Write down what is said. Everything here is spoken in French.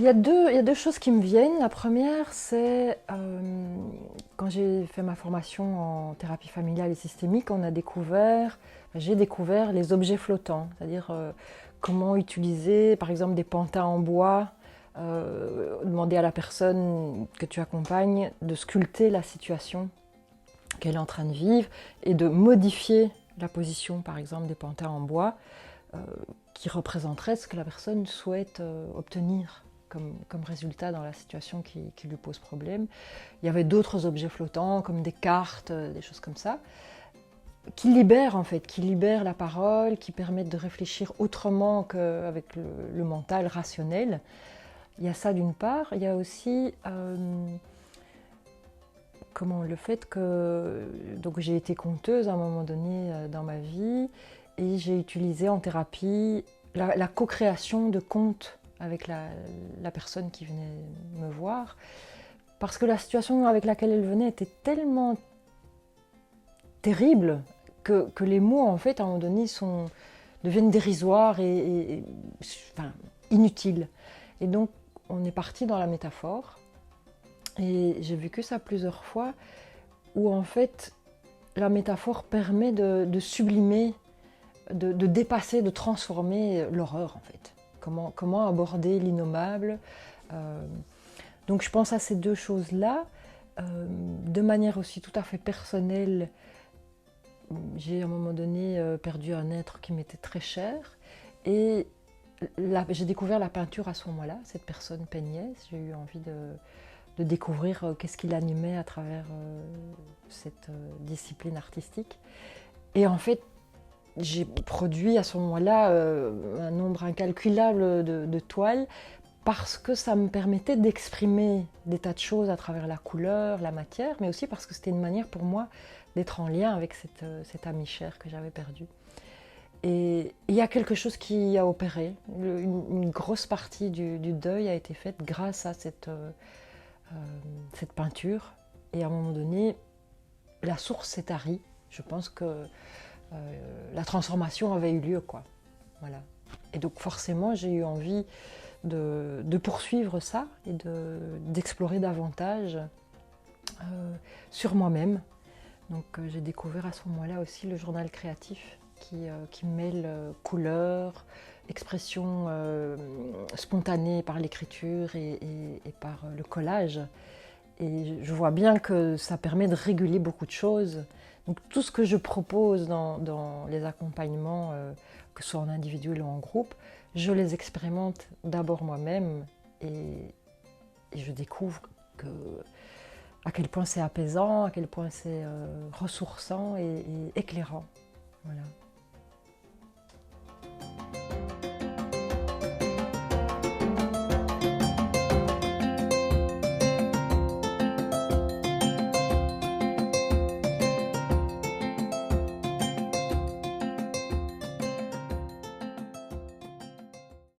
il y a deux choses qui me viennent. La première, c'est quand j'ai fait ma formation en thérapie familiale et systémique, j'ai découvert les objets flottants, c'est-à-dire comment utiliser par exemple des pantins en bois, demander à la personne que tu accompagnes de sculpter la situation qu'elle est en train de vivre et de modifier la position par exemple des pantins en bois euh, qui représenterait ce que la personne souhaite obtenir comme résultat dans la situation qui lui pose problème. Il y avait d'autres objets flottants comme des cartes, des choses comme ça, qui libèrent en fait, qui libèrent la parole, qui permettent de réfléchir autrement qu'avec le mental rationnel. Il y a ça d'une part. Il y a aussi le fait que donc j'ai été conteuse à un moment donné dans ma vie et j'ai utilisé en thérapie la co-création de contes avec la personne qui venait me voir parce que la situation avec laquelle elle venait était tellement terrible que les mots en fait à un moment donné deviennent dérisoires enfin, inutiles. Et donc on est parti dans la métaphore. Et j'ai vécu ça plusieurs fois, où en fait la métaphore permet de sublimer, de dépasser, de transformer l'horreur en fait. Comment aborder l'innommable. Donc je pense à ces deux choses-là. De manière aussi tout à fait personnelle, j'ai à un moment donné perdu un être qui m'était très cher. Et j'ai découvert la peinture à ce moment-là. Cette personne peignait. J'ai eu envie de découvrir qu'est-ce qui l'animait à travers cette discipline artistique. Et en fait, j'ai produit à ce moment-là un nombre incalculable de toiles parce que ça me permettait d'exprimer des tas de choses à travers la couleur, la matière, mais aussi parce que c'était une manière pour moi d'être en lien avec cette amie chère que j'avais perdue. Et il y a quelque chose qui a opéré. Une grosse partie du deuil a été faite grâce à cette peinture. Et à un moment donné, la source s'est tarie. Je pense que la transformation avait eu lieu, quoi. Voilà. Et donc forcément, j'ai eu envie de poursuivre ça et d'explorer davantage sur moi-même. Donc j'ai découvert à ce moment-là aussi le journal créatif qui mêle couleurs, expression spontanée par l'écriture et par le collage. Et je vois bien que ça permet de réguler beaucoup de choses. Donc tout ce que je propose dans les accompagnements, que ce soit en individuel ou en groupe, je les expérimente d'abord moi-même et je découvre à quel point c'est apaisant, à quel point c'est ressourçant et éclairant. Voilà.